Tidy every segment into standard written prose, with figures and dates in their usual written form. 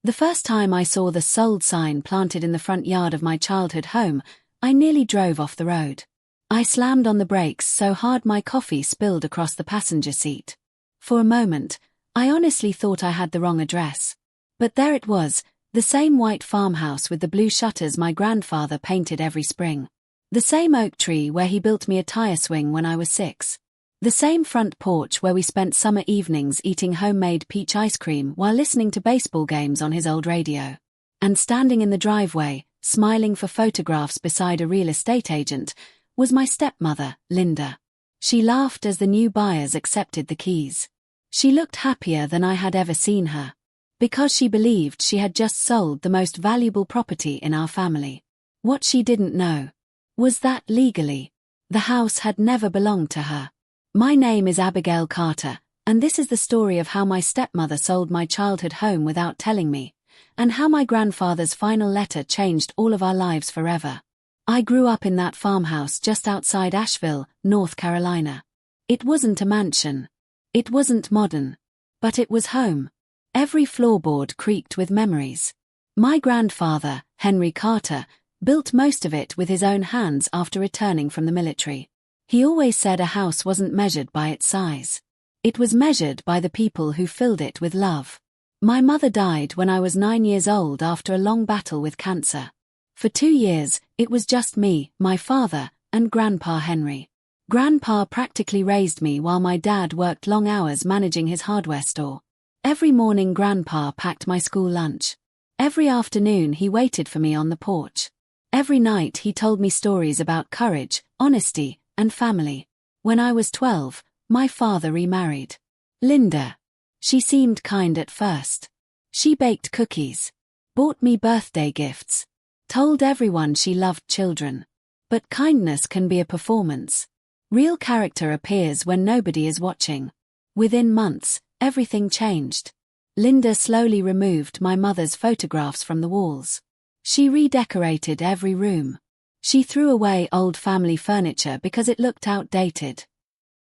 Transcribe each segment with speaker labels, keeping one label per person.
Speaker 1: The first time I saw the sold sign planted in the front yard of my childhood home, I nearly drove off the road. I slammed on the brakes so hard my coffee spilled across the passenger seat. For a moment, I honestly thought I had the wrong address. But there it was, the same white farmhouse with the blue shutters my grandfather painted every spring. The same oak tree where he built me a tire swing when I was 6. The same front porch where we spent summer evenings eating homemade peach ice cream while listening to baseball games on his old radio. And standing in the driveway, smiling for photographs beside a real estate agent, was my stepmother, Linda. She laughed as the new buyers accepted the keys. She looked happier than I had ever seen her. Because she believed she had just sold the most valuable property in our family. What she didn't know was that legally, the house had never belonged to her. My name is Abigail Carter, and this is the story of how my stepmother sold my childhood home without telling me, and how my grandfather's final letter changed all of our lives forever. I grew up in that farmhouse just outside Asheville, North Carolina. It wasn't a mansion. It wasn't modern. But it was home. Every floorboard creaked with memories. My grandfather, Henry Carter, built most of it with his own hands after returning from the military. He always said a house wasn't measured by its size. It was measured by the people who filled it with love. My mother died when I was 9 years old after a long battle with cancer. For 2 years, it was just me, my father, and Grandpa Henry. Grandpa practically raised me while my dad worked long hours managing his hardware store. Every morning Grandpa packed my school lunch. Every afternoon he waited for me on the porch. Every night he told me stories about courage, honesty, and family. When I was 12, my father remarried Linda. She seemed kind at first. She baked cookies, bought me birthday gifts, told everyone she loved children. But kindness can be a performance. Real character appears when nobody is watching. Within months, everything changed. Linda slowly removed my mother's photographs from the walls. She redecorated every room. She threw away old family furniture because it looked outdated.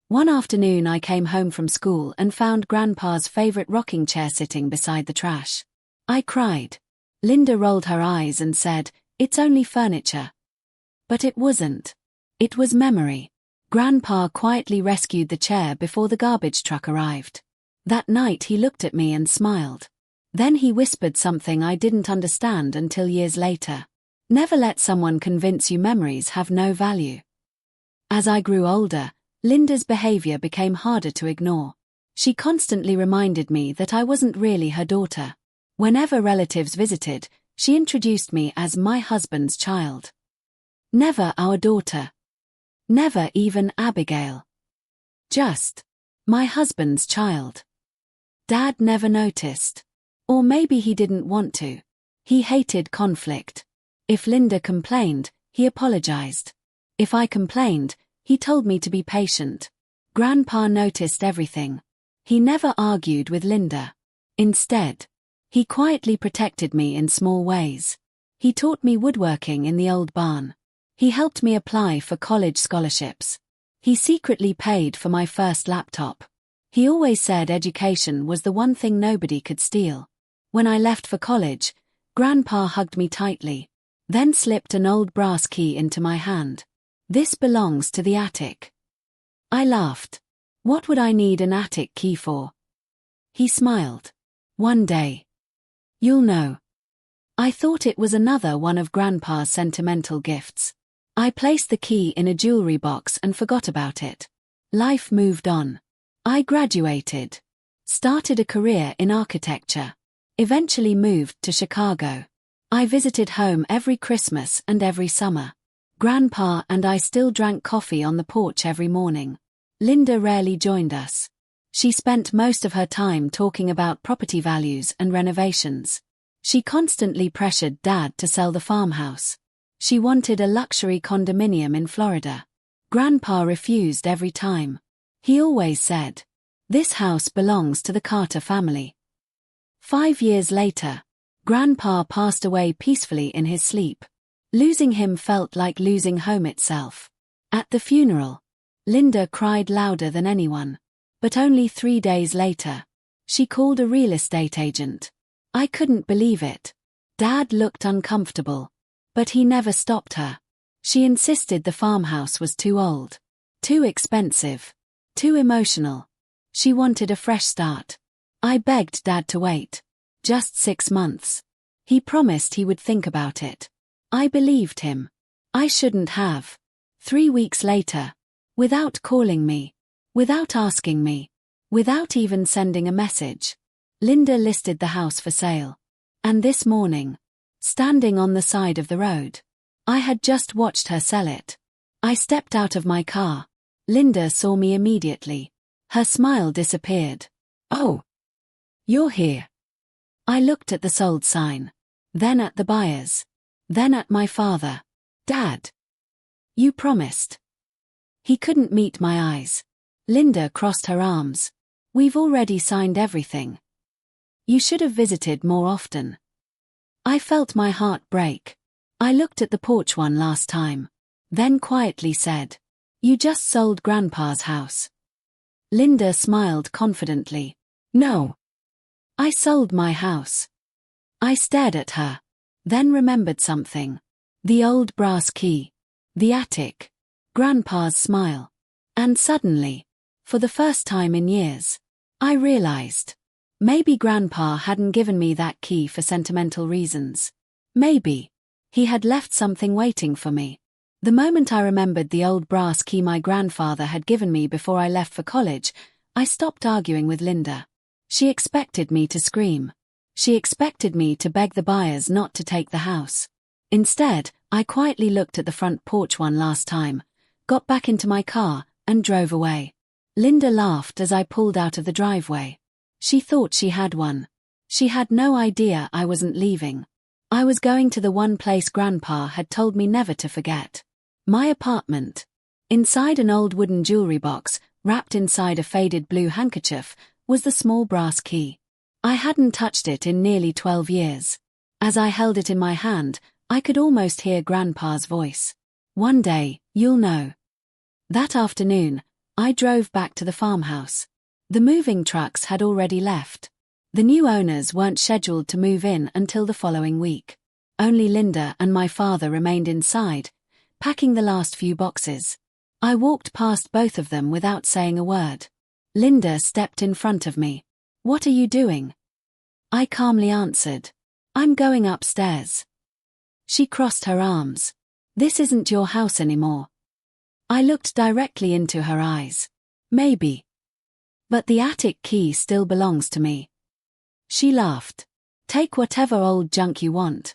Speaker 1: One afternoon I came home from school and found Grandpa's favorite rocking chair sitting beside the trash. I cried. Linda rolled her eyes and said, "It's only furniture." But it wasn't. It was memory. Grandpa quietly rescued the chair before the garbage truck arrived. That night he looked at me and smiled. Then he whispered something I didn't understand until years later. Never let someone convince you memories have no value. As I grew older, Linda's behavior became harder to ignore. She constantly reminded me that I wasn't really her daughter. Whenever relatives visited, she introduced me as my husband's child. Never our daughter. Never even Abigail. Just my husband's child. Dad never noticed. Or maybe he didn't want to. He hated conflict. If Linda complained, he apologized. If I complained, he told me to be patient. Grandpa noticed everything. He never argued with Linda. Instead, he quietly protected me in small ways. He taught me woodworking in the old barn. He helped me apply for college scholarships. He secretly paid for my first laptop. He always said education was the one thing nobody could steal. When I left for college, Grandpa hugged me tightly, then slipped an old brass key into my hand. "This belongs to the attic." I laughed. What would I need an attic key for? He smiled. "One day, you'll know." I thought it was another one of Grandpa's sentimental gifts. I placed the key in a jewelry box and forgot about it. Life moved on. I graduated, started a career in architecture, eventually moved to Chicago. I visited home every Christmas and every summer. Grandpa and I still drank coffee on the porch every morning. Linda rarely joined us. She spent most of her time talking about property values and renovations. She constantly pressured Dad to sell the farmhouse. She wanted a luxury condominium in Florida. Grandpa refused every time. He always said, "This house belongs to the Carter family." 5 years later, Grandpa passed away peacefully in his sleep. Losing him felt like losing home itself. At the funeral, Linda cried louder than anyone. But only 3 days later, she called a real estate agent. I couldn't believe it. Dad looked uncomfortable. But he never stopped her. She insisted the farmhouse was too old, too expensive, too emotional. She wanted a fresh start. I begged Dad to wait. Just 6 months. He promised he would think about it. I believed him. I shouldn't have. 3 weeks later, without calling me, without asking me, without even sending a message, Linda listed the house for sale. And this morning, standing on the side of the road, I had just watched her sell it. I stepped out of my car. Linda saw me immediately. Her smile disappeared. "Oh, you're here." I looked at the sold sign, then at the buyers, then at my father. "Dad, you promised." He couldn't meet my eyes. Linda crossed her arms. "We've already signed everything. You should have visited more often." I felt my heart break. I looked at the porch one last time, then quietly said, "You just sold Grandpa's house." Linda smiled confidently. "No. I sold my house." I stared at her, then remembered something. The old brass key. The attic. Grandpa's smile. And suddenly, for the first time in years, I realized. Maybe Grandpa hadn't given me that key for sentimental reasons. Maybe he had left something waiting for me. The moment I remembered the old brass key my grandfather had given me before I left for college, I stopped arguing with Linda. She expected me to scream. She expected me to beg the buyers not to take the house. Instead, I quietly looked at the front porch one last time, got back into my car, and drove away. Linda laughed as I pulled out of the driveway. She thought she had one. She had no idea I wasn't leaving. I was going to the one place Grandpa had told me never to forget. My apartment. Inside an old wooden jewelry box, wrapped inside a faded blue handkerchief, was the small brass key. I hadn't touched it in nearly 12 years. As I held it in my hand, I could almost hear Grandpa's voice. "One day, you'll know." That afternoon, I drove back to the farmhouse. The moving trucks had already left. The new owners weren't scheduled to move in until the following week. Only Linda and my father remained inside, packing the last few boxes. I walked past both of them without saying a word. Linda stepped in front of me. "What are you doing?" I calmly answered, "I'm going upstairs." She crossed her arms. "This isn't your house anymore." I looked directly into her eyes. "Maybe. But the attic key still belongs to me." She laughed. "Take whatever old junk you want."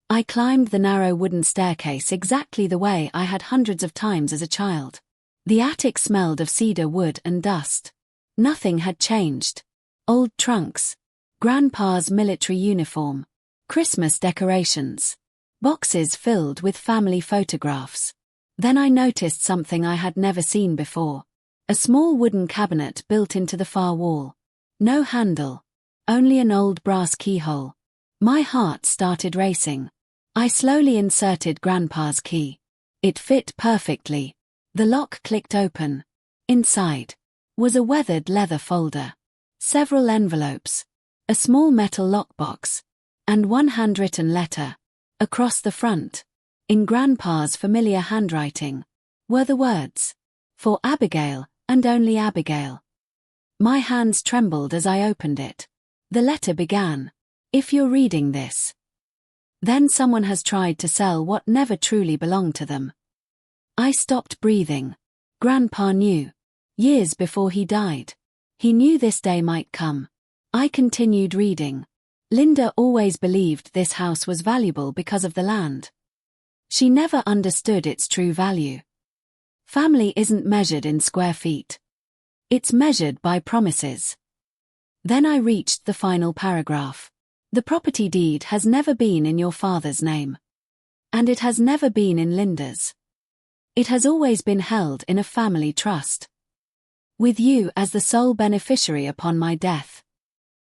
Speaker 1: I climbed the narrow wooden staircase exactly the way I had hundreds of times as a child. The attic smelled of cedar wood and dust. Nothing had changed. Old trunks. Grandpa's military uniform. Christmas decorations. Boxes filled with family photographs. Then I noticed something I had never seen before. A small wooden cabinet built into the far wall. No handle. Only an old brass keyhole. My heart started racing. I slowly inserted Grandpa's key. It fit perfectly. The lock clicked open. Inside was a weathered leather folder, several envelopes, a small metal lockbox, and one handwritten letter. Across the front, in Grandpa's familiar handwriting, were the words, "For Abigail, and only Abigail." My hands trembled as I opened it. The letter began, "If you're reading this, then someone has tried to sell what never truly belonged to them." I stopped breathing. Grandpa knew. Years before he died. He knew this day might come. I continued reading. Linda always believed this house was valuable because of the land. She never understood its true value. Family isn't measured in square feet. It's measured by promises. Then I reached the final paragraph. "The property deed has never been in your father's name. And it has never been in Linda's. It has always been held in a family trust, with you as the sole beneficiary upon my death."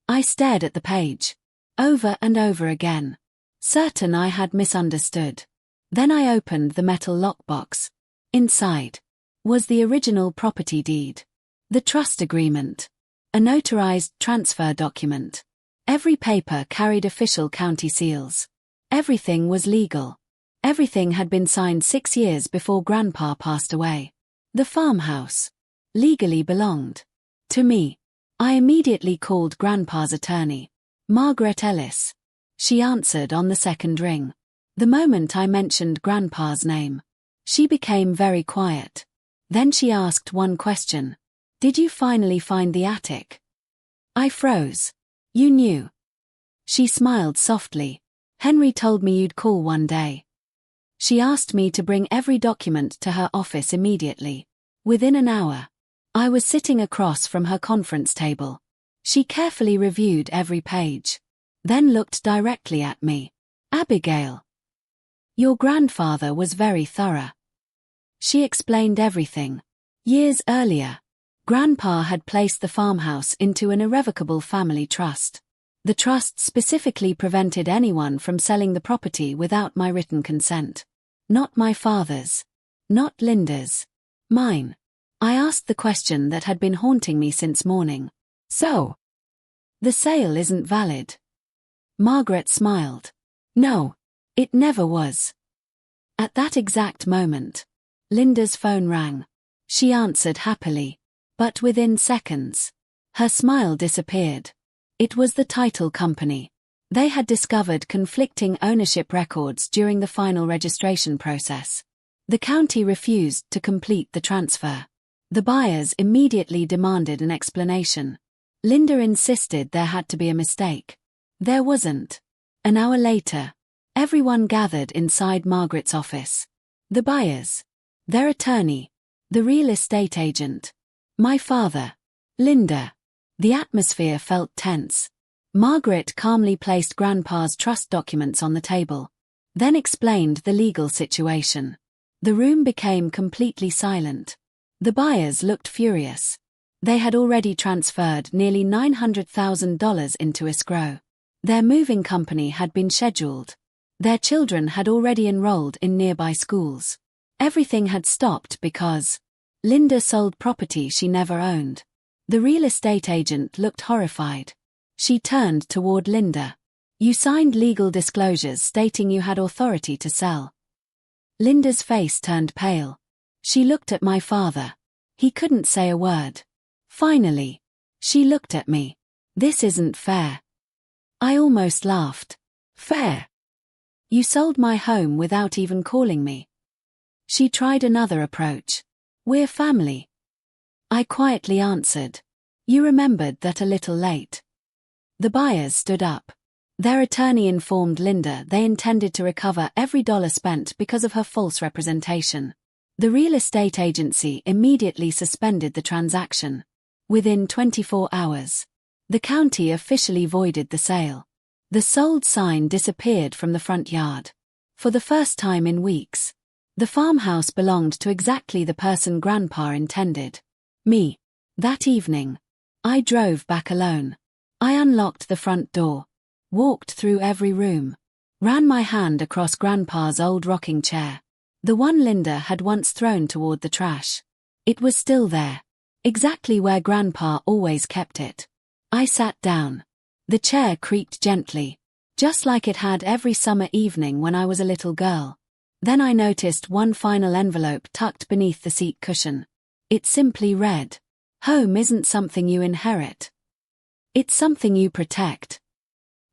Speaker 1: I stared at the page, over and over again, certain I had misunderstood. Then I opened the metal lockbox. Inside was the original property deed, the trust agreement, a notarized transfer document, Every paper carried official county seals. Everything was legal. Everything had been signed 6 years before Grandpa passed away. The farmhouse legally belonged to me. I immediately called Grandpa's attorney, Margaret Ellis. She answered on the second ring. The moment I mentioned Grandpa's name, she became very quiet. Then she asked one question. Did you finally find the attic? I froze. You knew. She smiled softly. Henry told me you'd call one day. She asked me to bring every document to her office immediately. Within an hour, I was sitting across from her conference table. She carefully reviewed every page, then looked directly at me. Abigail, your grandfather was very thorough. She explained everything. Years earlier, Grandpa had placed the farmhouse into an irrevocable family trust. The trust specifically prevented anyone from selling the property without my written consent. Not my father's. Not Linda's. Mine. I asked the question that had been haunting me since morning. So, the sale isn't valid? Margaret smiled. No, it never was. At that exact moment, Linda's phone rang. She answered happily, but within seconds, her smile disappeared. It was the title company. They had discovered conflicting ownership records during the final registration process. The county refused to complete the transfer. The buyers immediately demanded an explanation. Linda insisted there had to be a mistake. There wasn't. An hour later, everyone gathered inside Margaret's office. The buyers, their attorney, the real estate agent, my father, Linda. The atmosphere felt tense. Margaret calmly placed Grandpa's trust documents on the table, then explained the legal situation. The room became completely silent. The buyers looked furious. They had already transferred nearly $900,000 into escrow. Their moving company had been scheduled. Their children had already enrolled in nearby schools. Everything had stopped because Linda sold property she never owned. The real estate agent looked horrified. She turned toward Linda. You signed legal disclosures stating you had authority to sell. Linda's face turned pale. She looked at my father. He couldn't say a word. Finally, she looked at me. This isn't fair. I almost laughed. Fair? You sold my home without even calling me. She tried another approach. We're family. I quietly answered. You remembered that a little late. The buyers stood up. Their attorney informed Linda they intended to recover every dollar spent because of her false representation. The real estate agency immediately suspended the transaction. Within 24 hours, the county officially voided the sale. The sold sign disappeared from the front yard. For the first time in weeks, the farmhouse belonged to exactly the person Grandpa intended. Me. That evening, I drove back alone. I unlocked the front door, walked through every room, ran my hand across Grandpa's old rocking chair, the one Linda had once thrown toward the trash. It was still there, exactly where Grandpa always kept it. I sat down. The chair creaked gently, just like it had every summer evening when I was a little girl. Then I noticed one final envelope tucked beneath the seat cushion. It simply read, "Home isn't something you inherit. It's something you protect."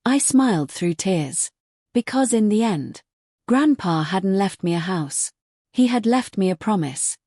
Speaker 1: I smiled through tears. Because in the end, Grandpa hadn't left me a house. He had left me a promise.